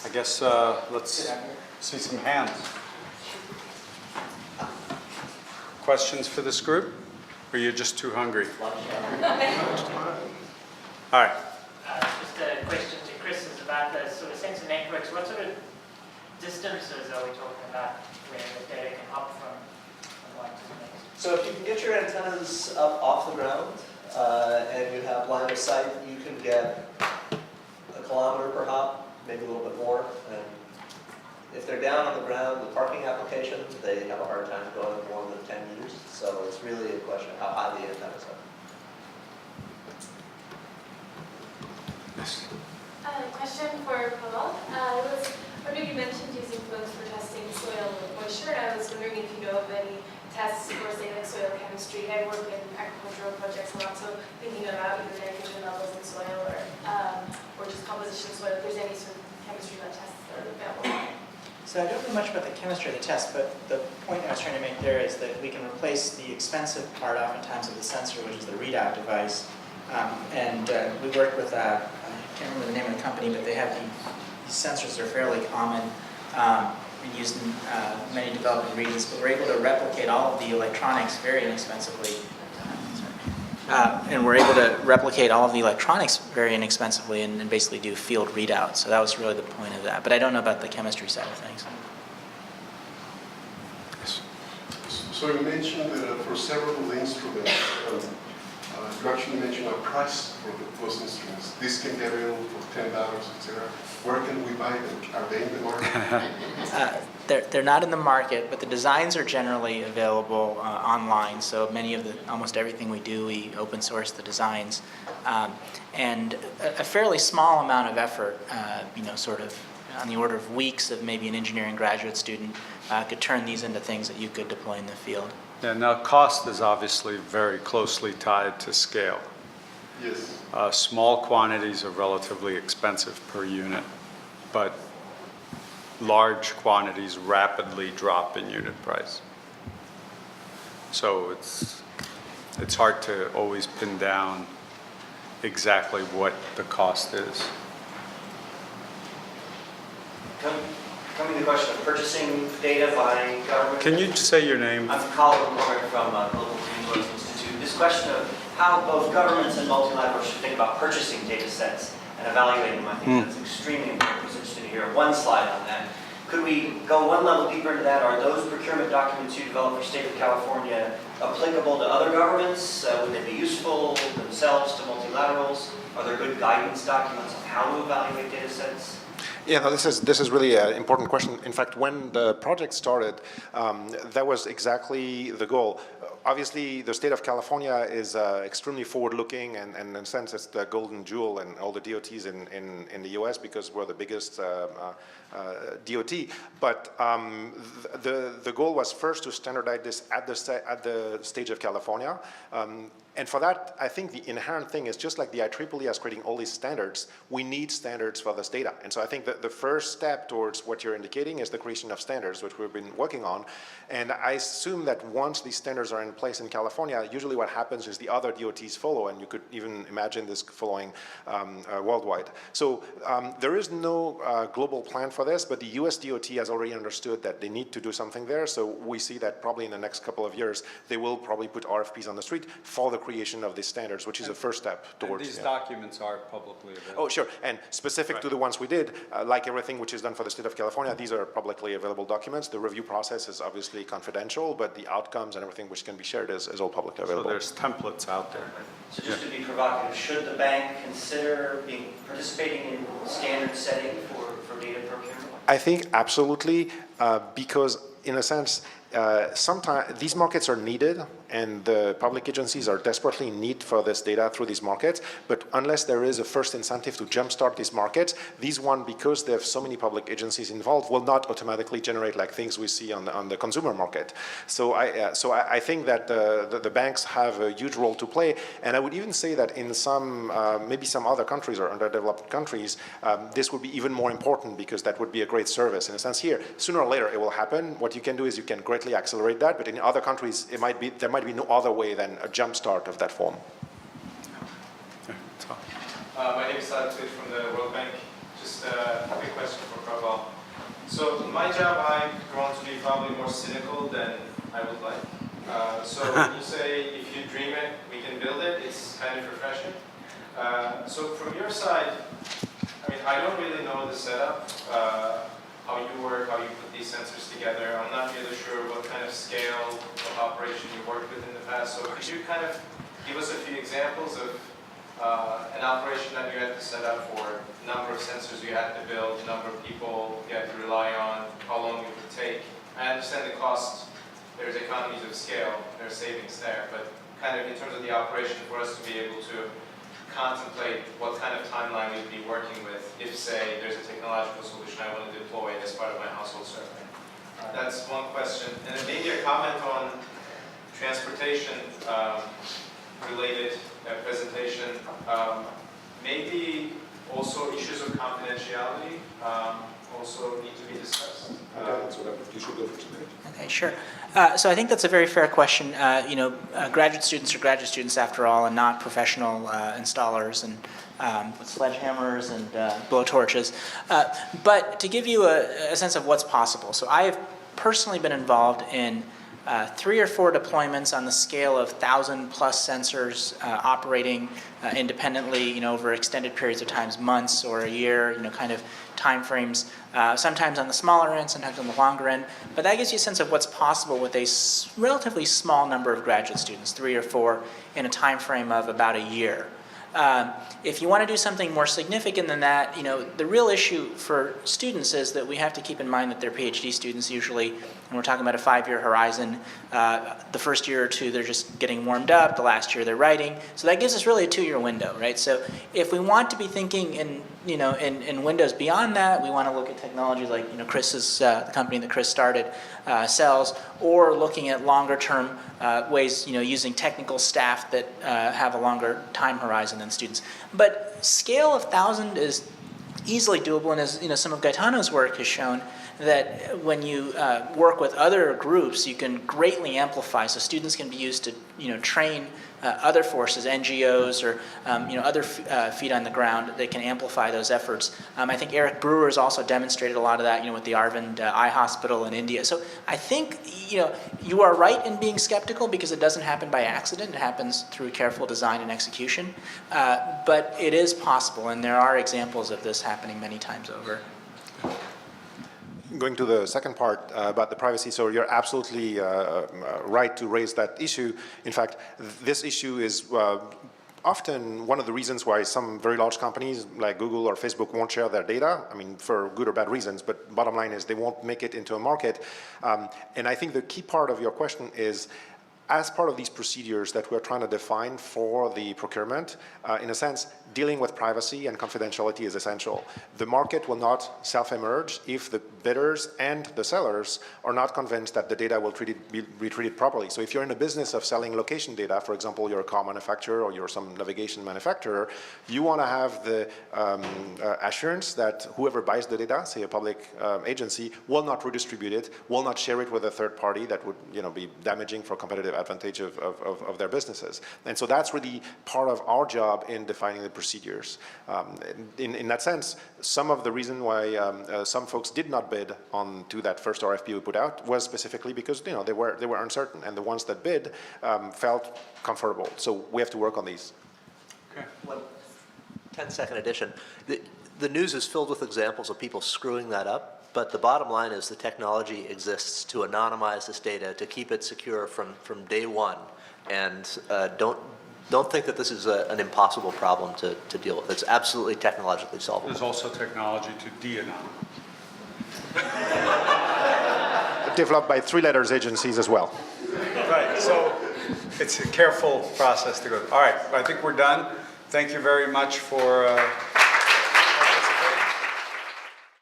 I guess let's see some hands. Questions for this group? Or you're just too hungry? All right. Just a question to Chris is about the sort of sensor networks. What sort of distances are we talking about where the data can hop from one to the next? So if you can get your antennas up off the ground and you have line of sight, you can get a kilometer per hop, maybe a little bit more. And if they're down on the ground, the parking application, they have a hard time going more than 10 meters. So it's really a question of how high the antennas are. Yes. Question for Pavel. You mentioned using phones for testing soil moisture, and I was wondering if you know of any tests for, say, like soil chemistry. I work in agricultural projects a lot, so thinking about either nitrogen levels in soil or just composition of soil, if there's any sort of chemistry lab tests that are available. So I don't know much about the chemistry of the test, but the point I was trying to make there is that we can replace the expensive part oftentimes of the sensor, which is the readout device. We work with, I can't remember the name of the company, but they have these sensors that are fairly common and used in many developing regions, but we're able to replicate all of the electronics very inexpensively. And we're able to replicate all of the electronics very inexpensively and basically do field readouts. So that was really the point of that. But I don't know about the chemistry side of things. So you mentioned that for several instruments, you actually mentioned a price for those instruments. This can be available for $10, etc. Where can we buy them? Are they in the market? They're not in the market, but the designs are generally available online. So almost everything we do, we open source the designs. And a fairly small amount of effort, sort of on the order of weeks of maybe an engineering graduate student could turn these into things that you could deploy in the field. Yeah, now cost is obviously very closely tied to scale. Yes. Small quantities are relatively expensive per unit, but large quantities rapidly drop in unit price. So it's hard to always pin down exactly what the cost is. Coming to the question of purchasing data by government. Can you say your name? I'm Colin McCormick from Global Green Growth Institute. This question of how both governments and multilaterals should think about purchasing data sets and evaluating them, I think that's extremely important. I was interested to hear one slide on that. Could we go one level deeper into that? Are those procurement documents you develop for State of California applicable to other governments? Would they be useful themselves to multilaterals? Are there good guidance documents on how to evaluate data sets? Yeah, no, this is really an important question. In fact, when the project started, that was exactly the goal. Obviously, the state of California is extremely forward-looking, and in a sense, it's the golden jewel in all the DOTs in the U.S. because we're the biggest DOT. But the goal was first to standardize this at the stage of California. And for that, I think the inherent thing is just like the IEEE is creating all these standards, we need standards for this data. And so I think that the first step towards what you're indicating is the creation of standards, which we've been working on. And I assume that once these standards are in place in California, usually what happens is the other DOTs follow, and you could even imagine this following worldwide. So there is no global plan for this, but the US DOT has already understood that they need to do something there. So we see that probably in the next couple of years, they will probably put RFPs on the street for the creation of these standards, which is a first step towards. And these documents are publicly available. Oh, sure. And specific to the ones we did, like everything which is done for the state of California, these are publicly available documents. The review process is obviously confidential, but the outcomes and everything which can be shared is all publicly available. So there's templates out there. So just to be provocative, should the bank consider participating in standard setting for data procurement? I think absolutely, because in a sense, sometimes these markets are needed and the public agencies are desperately in need for this data through these markets, but unless there is a first incentive to jumpstart these markets, these one, because they have so many public agencies involved, will not automatically generate like things we see on the consumer market. So I think that the banks have a huge role to play, and I would even say that in some, maybe some other countries or underdeveloped countries, this would be even more important because that would be a great service in a sense here. Sooner or later it will happen. What you can do is you can greatly accelerate that, but in other countries there might be no other way than a jump start of that form. My name is Saad from the World Bank. Just a quick question for Prabal. So in my job, I've grown to be probably more cynical than I would like. So when you say, if you dream it, we can build it, it's kind of refreshing. So from your side, I mean, I don't really know the setup, how you work, how you put these sensors together. I'm not really sure what kind of scale of operation you worked with in the past. So could you kind of give us a few examples of an operation that you had to set up for, number of sensors you had to build, number of people you had to rely on, how long it would take? I understand the cost, there's economies of scale, there's savings there, but kind of in terms of the operation for us to be able to contemplate what kind of timeline we'd be working with if, say, there's a technological solution I want to deploy as part of my household survey. That's one question. And then maybe a comment on transportation related presentation. Maybe also issues of confidentiality also need to be discussed. You should go for today. Okay, sure. So I think that's a very fair question. Graduate students are graduate students after all, and not professional installers and with sledgehammers and blowtorches. But to give you a sense of what's possible, so I have personally been involved in 3 or 4 deployments on the scale of 1,000+ sensors operating independently, over extended periods of times, months or a year, kind of time frames, sometimes on the smaller end, sometimes on the longer end. But that gives you a sense of what's possible with a relatively small number of graduate students, 3 or 4, in a time frame of about a year. If you want to do something more significant than that, the real issue for students is that we have to keep in mind that they're PhD students usually, and we're talking about a 5-year horizon. The first year or 2, they're just getting warmed up. The last year, they're writing. So that gives us really a 2-year window, right? So if we want to be thinking in windows beyond that, we want to look at technologies like, Chris's, the company that Chris started, sells, or looking at longer-term ways, using technical staff that have a longer time horizon than students. But scale of 1,000 is easily doable, and as some of Gaetano's work has shown, that when you work with other groups, you can greatly amplify. So students can be used to train other forces, NGOs, or other feet on the ground that can amplify those efforts. I think Eric Brewer has also demonstrated a lot of that, with the Arvind Eye Hospital in India. So I think you are right in being skeptical because it doesn't happen by accident. It happens through careful design and execution. But it is possible, and there are examples of this happening many times over. Going to the second part about the privacy, so you're absolutely right to raise that issue. In fact, this issue is often one of the reasons why some very large companies like Google or Facebook won't share their data. I mean, for good or bad reasons, but bottom line is they won't make it into a market. And I think the key part of your question is, as part of these procedures that we're trying to define for the procurement, in a sense, dealing with privacy and confidentiality is essential. The market will not self-emerge if the bidders and the sellers are not convinced that the data will be treated properly. So if you're in the business of selling location data, for example, you're a car manufacturer or you're some navigation manufacturer, you want to have the assurance that whoever buys the data, say a public agency, will not redistribute it, will not share it with a third party that would be damaging for competitive advantage of their businesses. And so that's really part of our job in defining the procedures. In that sense, some of the reason why some folks did not bid onto that first RFP we put out was specifically because they were uncertain, and the ones that bid felt comfortable. So we have to work on these. Okay. 10-second addition. The news is filled with examples of people screwing that up. But the bottom line is the technology exists to anonymize this data, to keep it secure from day one. And don't think that this is an impossible problem to deal with. It's absolutely technologically solvable. There's also technology to de-anonymize. Developed by 3-letters agencies as well. Right, so it's a careful process to go. All right, I think we're done. Thank you very much for